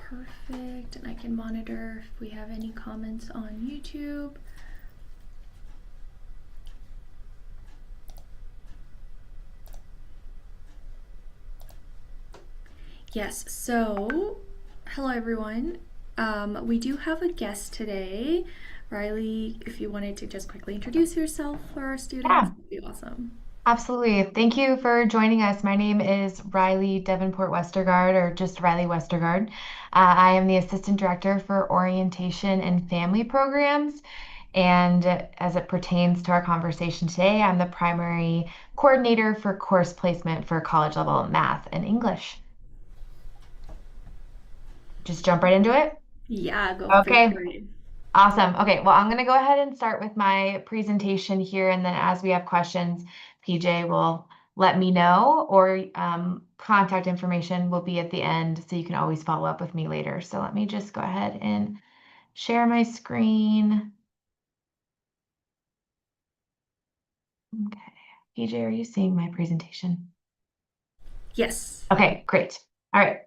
Perfect. And I can monitor if we have any comments on YouTube. Yes, so hello everyone. We do have a guest today. Riley, if you wanted to just quickly introduce yourself for our students, Yeah, that'd be awesome. absolutely. Thank you for joining us. My name is Riley Davenport Westergaard, or just Riley Westergaard. I am the Assistant Director for Orientation and Family Programs. And as it pertains to our conversation today, I'm the primary coordinator for course placement for college level math and English. Just jump right into it. Yeah, go Okay, for it. awesome. Okay, well, I'm going to go ahead and start with my presentation here. And then as we have questions, PJ will let me know, or contact information will be at the end. So you can always follow up with me later. So let me just go ahead and share my screen. Okay. PJ, are you seeing my presentation? Yes. Okay, great. All right.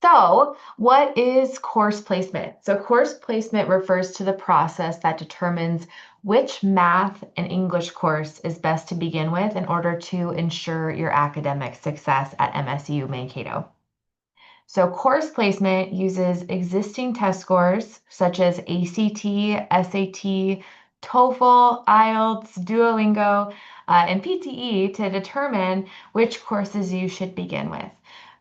So, what is course placement? So, course placement refers to the process that determines which math and English course is best to begin with in order to ensure your academic success at MSU Mankato. So, course placement uses existing test scores such as ACT, SAT, TOEFL, IELTS, Duolingo, and PTE to determine which courses you should begin with.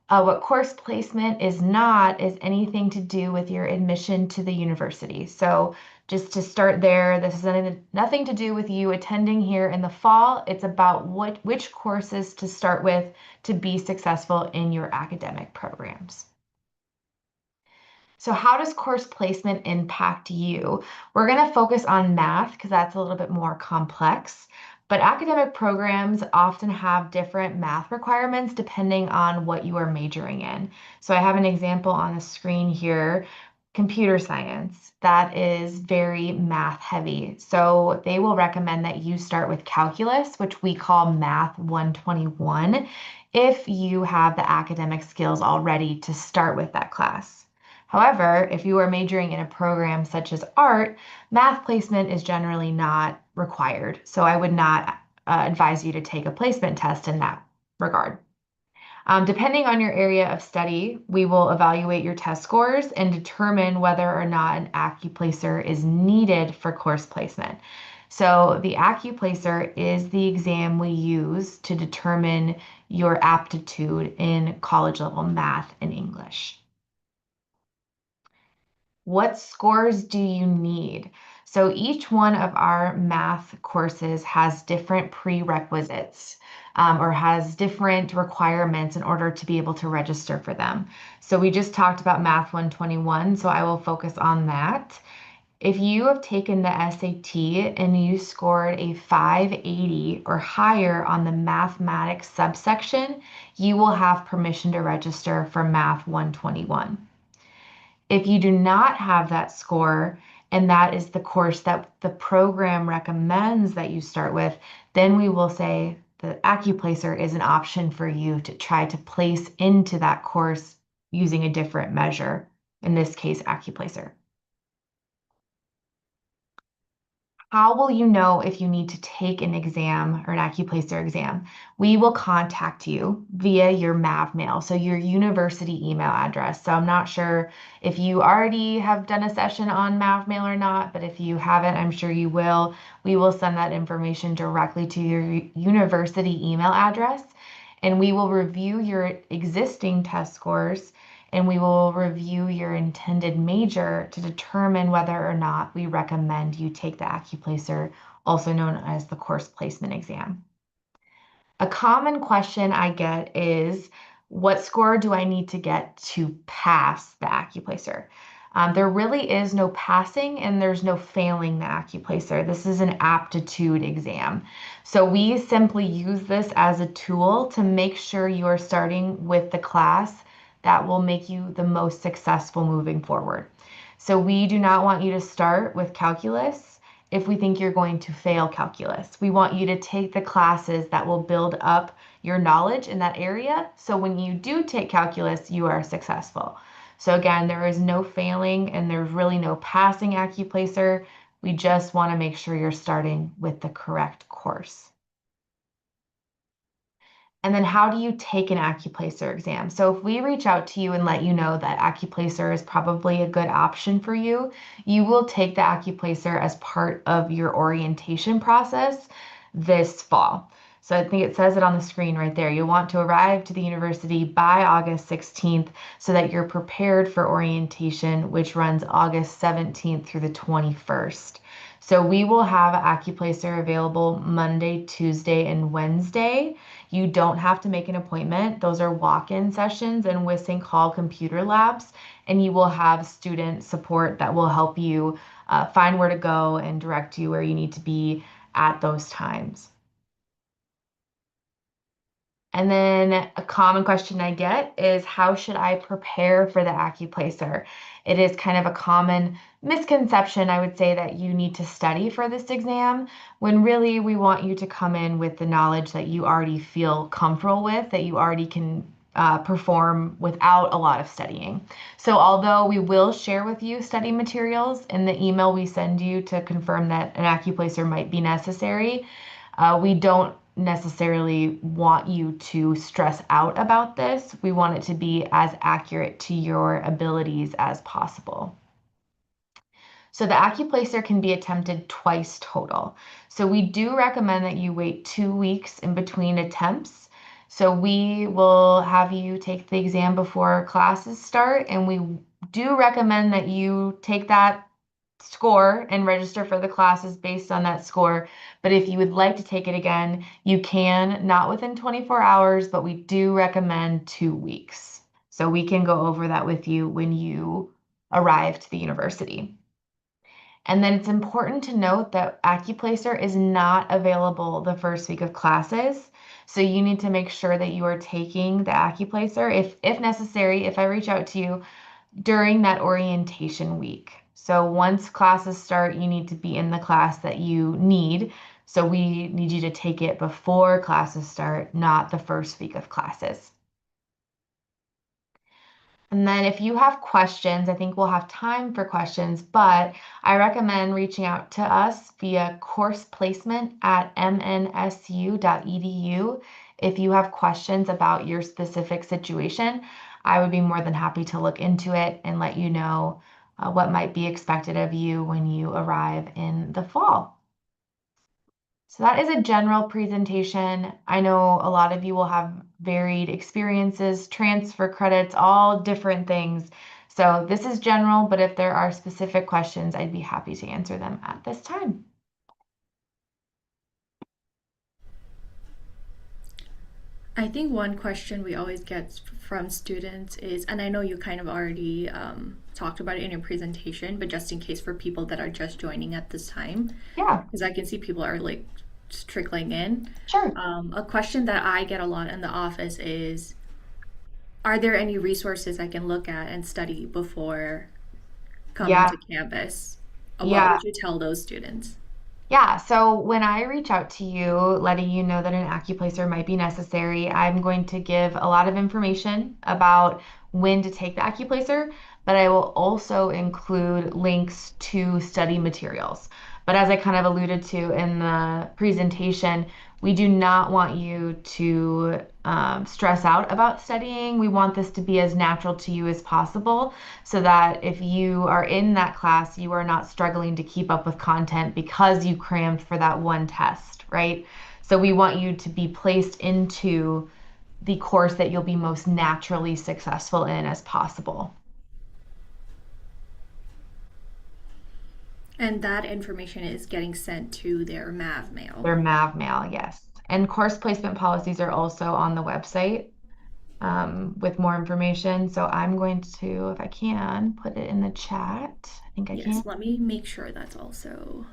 What course placement is not is anything to do with your admission to the university. So, just to start there, this is nothing to do with you attending here in the fall. It's about which courses to start with to be successful in your academic programs. So how does course placement impact you? We're going to focus on math because that's a little bit more complex, but academic programs often have different math requirements depending on what you are majoring in. So I have an example on the screen here, computer science. That is very math heavy. So they will recommend that you start with calculus, which we call Math 121, if you have the academic skills already to start with that class. However, if you are majoring in a program such as art, math placement is generally not required. So I would not advise you to take a placement test in that regard. Depending on your area of study, we will evaluate your test scores and determine whether or not an AccuPlacer is needed for course placement. So the AccuPlacer is the exam we use to determine your aptitude in college level math and English. What scores do you need? So each one of our math courses has different prerequisites or has different requirements in order to be able to register for them. So we just talked about Math 121, so I will focus on that. If you have taken the SAT and you scored a 580 or higher on the mathematics subsection, you will have permission to register for Math 121. If you do not have that score, and that is the course that the program recommends that you start with, then we will say the AccuPlacer is an option for you to try to place into that course using a different measure, in this case, AccuPlacer. How will you know if you need to take an exam or an AccuPlacer exam? We will contact you via your MAV mail, so your university email address. So I'm not sure if you already have done a session on MAV mail or not, but if you haven't, I'm sure you will. We will send that information directly to your university email address, and we will review your existing test scores and we will review your intended major to determine whether or not we recommend you take the AccuPlacer, also known as the course placement exam. A common question I get is, what score do I need to get to pass the AccuPlacer? There really is no passing and there's no failing the AccuPlacer. This is an aptitude exam. So we simply use this as a tool to make sure you are starting with the class that will make you the most successful moving forward. So we do not want you to start with calculus if we think you're going to fail calculus. We want you to take the classes that will build up your knowledge in that area. So when you do take calculus, you are successful. So again, there is no failing and there's really no passing AccuPlacer. We just want to make sure you're starting with the correct course. And then how do you take an AccuPlacer exam? So if we reach out to you and let you know that AccuPlacer is probably a good option for you, you will take the AccuPlacer as part of your orientation process this fall. So I think it says it on the screen right there. You want to arrive to the university by August 16th so that you're prepared for orientation, which runs August 17th through the 21st. So we will have AccuPlacer available Monday, Tuesday, and Wednesday. You don't have to make an appointment. Those are walk-in sessions and Wissink Hall computer labs, and you will have student support that will help you find where to go and direct you where you need to be at those times. And then a common question I get is, how should I prepare for the AccuPlacer? It is kind of a common misconception, I would say, that you need to study for this exam, when really we want you to come in with the knowledge that you already feel comfortable with, that you already can perform without a lot of studying. So although we will share with you study materials in the email we send you to confirm that an AccuPlacer might be necessary, we don't necessarily want you to stress out about this. We want it to be as accurate to your abilities as possible. So the AccuPlacer can be attempted twice total. So we do recommend that you wait 2 weeks in between attempts. So we will have you take the exam before classes start, and we do recommend that you take that score and register for the classes based on that score. But if you would like to take it again, you can, not within 24 hours, but we do recommend 2 weeks. So we can go over that with you when you arrive to the university. And then it's important to note that AccuPlacer is not available the first week of classes. So you need to make sure that you are taking the AccuPlacer, if necessary, if I reach out to you during that orientation week. So once classes start, you need to be in the class that you need. So we need you to take it before classes start, not the first week of classes. And then if you have questions, I think we'll have time for questions, but I recommend reaching out to us via courseplacement@mnsu.edu. If you have questions about your specific situation, I would be more than happy to look into it and let you know what might be expected of you when you arrive in the fall. So that is a general presentation. I know a lot of you will have varied experiences, transfer credits, all different things. So this is general, but if there are specific questions, I'd be happy to answer them at this time. I think one question we always get from students is, and I know you kind of already talked about it in your presentation, but just in case for people that are just joining at this time, Yeah, because I can see people are like just trickling in. sure. A question that I get a lot in the office is, are there any resources I can look at and study before coming Yeah, to campus? What yeah. would you tell those students? Yeah, so when I reach out to you, letting you know that an AccuPlacer might be necessary, I'm going to give a lot of information about when to take the AccuPlacer, but I will also include links to study materials. But as I kind of alluded to in the presentation, we do not want you to stress out about studying. We want this to be as natural to you as possible, so that if you are in that class, you are not struggling to keep up with content because you crammed for that one test, right? So we want you to be placed into the course that you'll be most naturally successful in as possible. And that information is getting sent to their MAV mail. Their MAV mail, yes. And course placement policies are also on the website with more information. So I'm going to, if I can, put it in the chat. I think I can. Yes, let me make sure that's also.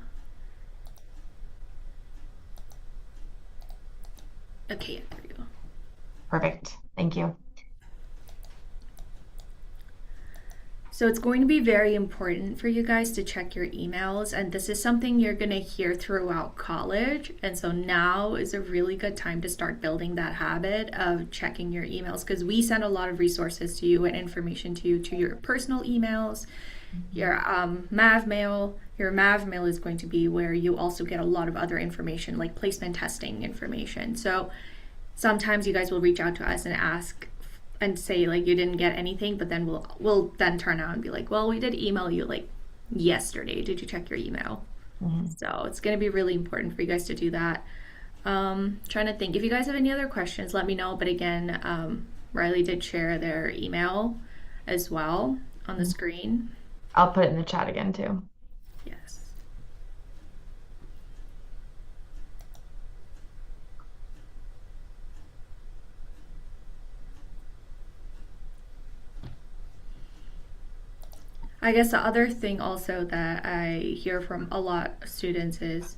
Okay, yeah, there we go. Perfect. Thank you. So it's going to be very important for you guys to check your emails, and this is something you're going to hear throughout college. And so now is a really good time to start building that habit of checking your emails because we send a lot of resources to you and information to you to your personal emails, your Mav mail. Your Mav mail is going to be where you also get a lot of other information like placement testing information. So sometimes you guys will reach out to us and ask and say like you didn't get anything, but then we'll then turn out and be like, well, we did email you like yesterday. Did you check your email? Mhm. So it's going to be really important for you guys to do that. Trying to think if you guys have any other questions, let me know. But again, Riley did share their email as well on the screen. I'll put it in the chat again too. Yes. I guess the other thing also that I hear from a lot of students is,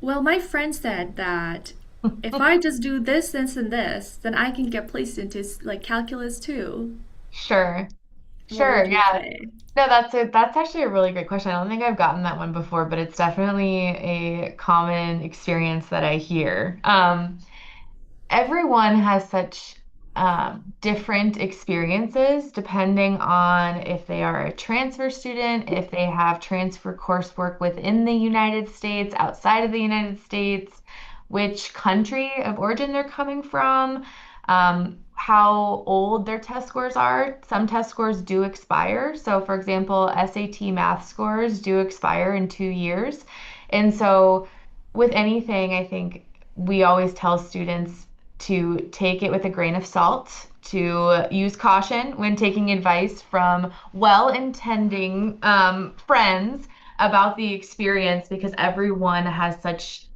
well, my friend said that if I just do this, this, and this, then I can get placed into like calculus too. Sure. What Sure. would you Yeah. say? No, that's actually a really great question. I don't think I've gotten that one before, but it's definitely a common experience that I hear. Everyone has such different experiences depending on if they are a transfer student, if they have transfer coursework within the United States, outside of the United States, which country of origin they're coming from, how old their test scores are. Some test scores do expire. So, for example, SAT math scores do expire in 2 years. And so, with anything, I think we always tell students to take it with a grain of salt, to use caution when taking advice from well-intending friends about the experience because everyone has such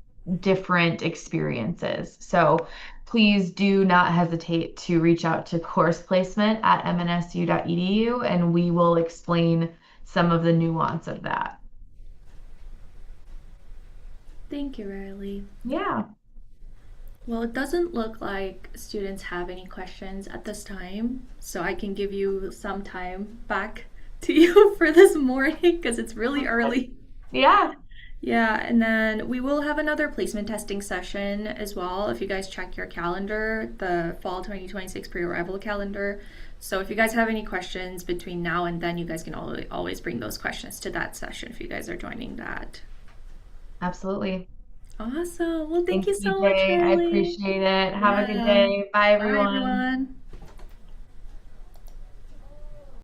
different experiences. So please do not hesitate to reach out to course placement at mnsu.edu and we will explain some of the nuance of that. Thank you, Riley. Yeah. Well, it doesn't look like students have any questions at this time, so I can give you some time back to you for this morning because it's really early. Yeah. Yeah, and then we will have another placement testing session as well. If you guys check your calendar, the fall 2026 pre-arrival calendar. So if you guys have any questions between now and then, you guys can always bring those questions to that session if you guys are joining that. Absolutely. Awesome. Well, thank Thanks, you so much, DJ. I Riley. appreciate it. Have a good Yeah. day. Bye, Bye, everyone. everyone.